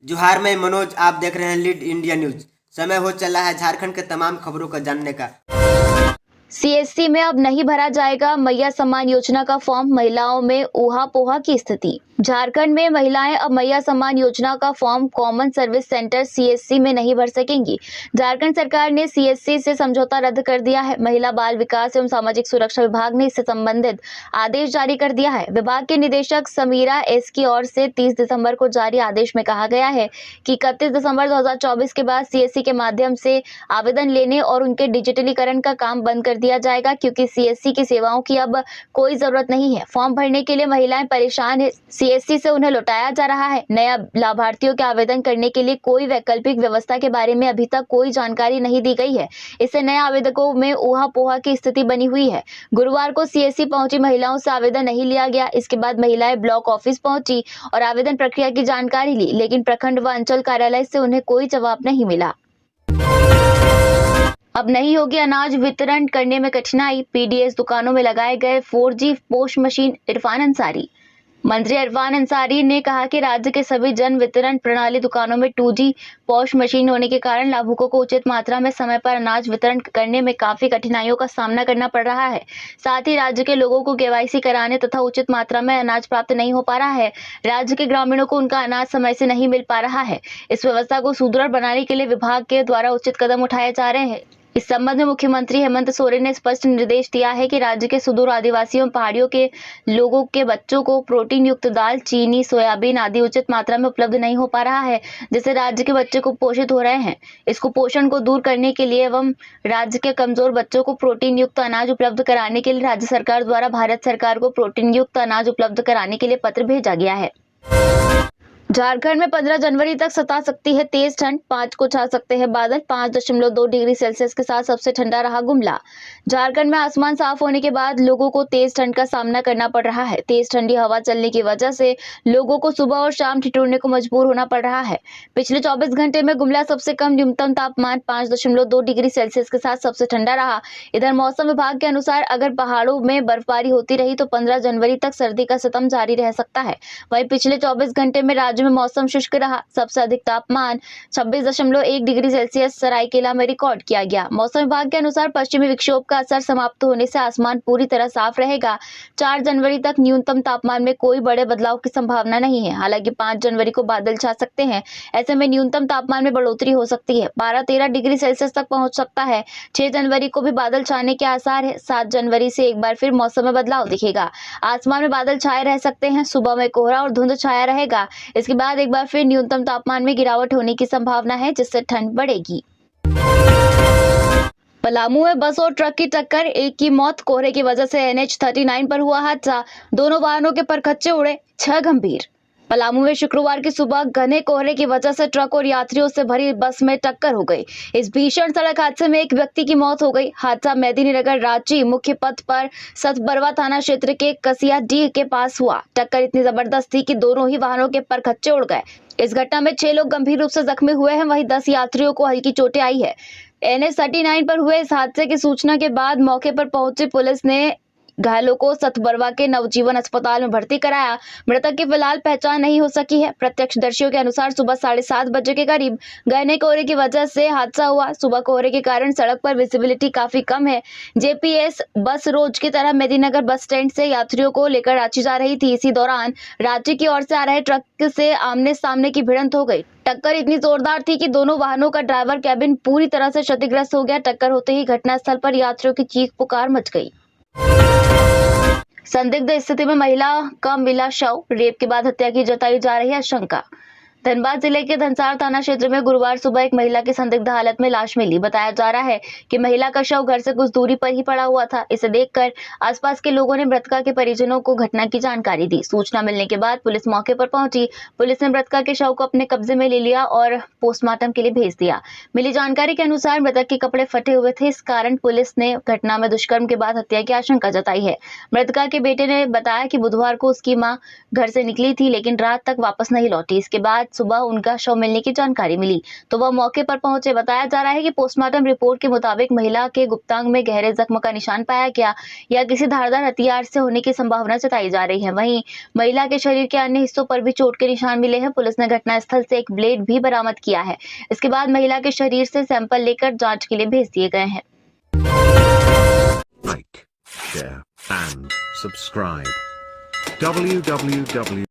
जोहार, मैं मनोज। आप देख रहे हैं लीड इंडिया न्यूज। समय हो चला है झारखंड के तमाम खबरों का जानने का। सीएससी में अब नहीं भरा जाएगा मैया सम्मान योजना का फॉर्म, महिलाओं में ऊहापोह की स्थिति। झारखंड में महिलाएं अब मैया सम्मान योजना का form common service centre CSC में नहीं भर सकेंगी। झारखंड सरकार ने सीएससी से समझौता रद्द कर दिया है। महिला बाल विकास एवं सामाजिक सुरक्षा विभाग ने इससे संबंधित आदेश जारी कर दिया है। विभाग के निदेशक समीरा एस की ओर से 30 दिसंबर को जारी आदेश में कहा गया है कि 31 दिसंबर 2024 के बाद सीएससी के माध्यम से आवेदन लेने और उनके डिजिटलीकरण का काम बंद कर दिया जाएगा, क्योंकि सीएससी की सेवाओं की अब कोई जरूरत नहीं है। फॉर्म भरने के लिए महिलाएं परेशान है, सीएससी से उन्हें लौटाया जा रहा है। नया लाभार्थियों के आवेदन करने के लिए कोई वैकल्पिक व्यवस्था के बारे में अभी तक कोई जानकारी नहीं दी गई है। इससे नए आवेदकों में ऊहापोह की स्थिति बनी हुई है। गुरुवार को सीएससी पहुंची महिलाओं से आवेदन नहीं लिया गया। इसके बाद महिलाएं ब्लॉक ऑफिस पहुंची और आवेदन प्रक्रिया की जानकारी ली, लेकिन प्रखंड व अंचल कार्यालय से उन्हें कोई जवाब नहीं मिला। अब नहीं होगी अनाज वितरण करने में कठिनाई, पीडीएस दुकानों में लगाए गए 4G post machine. Irfan Ansari. मंत्री इरफान अंसारी ने कहा कि राज्य के सभी जन वितरण प्रणाली दुकानों में 2G पोस्ट मशीन होने के कारण लाभुकों को उचित मात्रा में समय पर अनाज वितरण करने में काफी कठिनाइयों का सामना करना पड़ रहा है। साथ ही राज्य के लोगों को केवाईसी कराने तथा उचित मात्रा में अनाज प्राप्त नहीं हो पा रहा है। राज्य के ग्रामीणों को उनका अनाज समय से नहीं मिल पा रहा है। इस व्यवस्था को सुदृढ़ बनाने के लिए विभाग के द्वारा उचित कदम उठाए जा रहे हैं। इस संबंध में मुख्यमंत्री हेमंत सोरेन ने स्पष्ट निर्देश दिया है कि राज्य के सुदूर आदिवासियों और पहाड़ियों के लोगों के बच्चों को प्रोटीन युक्त दाल, चीनी, सोयाबीन आदि उचित मात्रा में उपलब्ध नहीं हो पा रहा है, जिससे राज्य के बच्चे कुपोषित हो रहे हैं। इस कुपोषण को दूर करने के लिए एवं राज्य के कमजोर बच्चों को प्रोटीन युक्त अनाज उपलब्ध कराने के लिए राज्य सरकार द्वारा भारत सरकार को प्रोटीन युक्त अनाज उपलब्ध कराने के लिए पत्र भेजा गया है। झारखंड में 15 जनवरी तक सता सकती है तेज ठंड, 5 को छा सकते हैं बादल। 5.2 डिग्री सेल्सियस के साथ सबसे ठंडा रहा गुमला। झारखंड में आसमान साफ होने के बाद लोगों को तेज ठंड का सामना करना पड़ रहा है। तेज ठंडी हवा चलने की वजह से लोगों को सुबह और शाम ठिठुरने को मजबूर होना पड़ रहा है। पिछले 24 घंटे में गुमला सबसे कम न्यूनतम तापमान 5.2 डिग्री सेल्सियस के साथ सबसे ठंडा रहा। इधर मौसम विभाग के अनुसार अगर पहाड़ों में बर्फबारी होती रही तो 15 जनवरी तक सर्दी का सितम जारी रह सकता है। वहीं पिछले 24 घंटे में राज्य में मौसम शुष्क रहा। सबसे अधिक तापमान 26.1 डिग्री सेल्सियस सरायकेला में रिकॉर्ड किया गया। मौसम विभाग के अनुसार पश्चिमी विक्षोभ का असर समाप्त होने से आसमान पूरी तरह साफ रहेगा। 4 जनवरी तक न्यूनतम तापमान में कोई बड़े बदलाव की संभावना नहीं है। हालांकि 5 जनवरी को बादल छा सकते हैं। ऐसे में न्यूनतम तापमान में बढ़ोतरी हो सकती है, 12-13 डिग्री सेल्सियस तक पहुंच सकता है। 6 जनवरी को भी बादल छाने के आसार है। 7 जनवरी से एक बार फिर मौसम में बदलाव दिखेगा। आसमान में बादल छाए रह सकते हैं। सुबह में कोहरा और धुंध छाया रहेगा। इसके बाद एक बार फिर न्यूनतम तापमान में गिरावट होने की संभावना है, जिससे ठंड बढ़ेगी। पलामू में बस और ट्रक की टक्कर, एक की मौत। कोहरे की वजह से NH39 पर हुआ हादसा, दोनों वाहनों के परखच्चे उड़े, 6 गंभीर। पलामू में शुक्रवार की सुबह घने कोहरे की वजह से ट्रक और यात्रियों से भरी बस में टक्कर हो गई। इस भीषण सड़क हादसे में एक व्यक्ति की मौत हो गई। हादसा मेदिनीनगर रांची मुख्य पथ पर सतबरवा थाना क्षेत्र के कसियाडीह के पास हुआ। टक्कर इतनी जबरदस्त थी कि दोनों ही वाहनों के परखच्चे उड़ गए। इस घटना में 6 लोग गंभीर रूप से जख्मी हुए हैं, वहीं 10 यात्रियों को हल्की चोटें आई है। NH39 पर हुए इस हादसे की सूचना के बाद मौके पर पहुंची पुलिस ने घायलों को सतबरवा के नवजीवन अस्पताल में भर्ती कराया। मृतक की फिलहाल पहचान नहीं हो सकी है। प्रत्यक्षदर्शियों के अनुसार सुबह 7:30 बजे के करीब घने कोहरे की वजह से हादसा हुआ। सुबह कोहरे के कारण सड़क पर विजिबिलिटी काफी कम है। जेपीएस बस रोज की तरह मेदिनीनगर बस स्टैंड से यात्रियों को लेकर रांची जा रही थी। इसी दौरान रांची की ओर से आ रहे ट्रक से आमने सामने की भिड़ंत हो गई। टक्कर इतनी जोरदार थी कि दोनों वाहनों का ड्राइवर कैबिन पूरी तरह से क्षतिग्रस्त हो गया। टक्कर होते ही घटनास्थल पर यात्रियों की चीख पुकार मच गई। संदिग्ध स्थिति में महिला का मिला शव, रेप के बाद हत्या की जताई जा रही है आशंका। धनबाद जिले के धनसार थाना क्षेत्र में गुरुवार सुबह एक महिला की संदिग्ध हालत में लाश मिली। बताया जा रहा है कि महिला का शव घर से कुछ दूरी पर ही पड़ा हुआ था। इसे देखकर आसपास के लोगों ने मृतका के परिजनों को घटना की जानकारी दी। सूचना मिलने के बाद पुलिस मौके पर पहुंची। पुलिस ने मृतका के शव को अपने कब्जे में ले लिया और पोस्टमार्टम के लिए भेज दिया। मिली जानकारी के अनुसार मृतक के कपड़े फटे हुए थे। इस कारण पुलिस ने घटना में दुष्कर्म के बाद हत्या की आशंका जताई है। मृतका के बेटे ने बताया कि बुधवार को उसकी मां घर से निकली थी, लेकिन रात तक वापस नहीं लौटी। इसके बाद सुबह उनका शव मिलने की जानकारी मिली तो वह मौके पर पहुंचे। बताया जा रहा है कि पोस्टमार्टम रिपोर्ट के मुताबिक महिला के गुप्तांग में गहरे जख्म का निशान पाया गया या किसी धारदार हथियार से होने की संभावना जताई जा रही है। वहीं महिला के शरीर के अन्य हिस्सों पर भी चोट के निशान मिले हैं। पुलिस ने घटनास्थल से एक ब्लेड भी बरामद किया है। इसके बाद महिला के शरीर से सैंपल लेकर जांच के लिए भेज दिए गए हैं। Like, share, and subscribe. www.in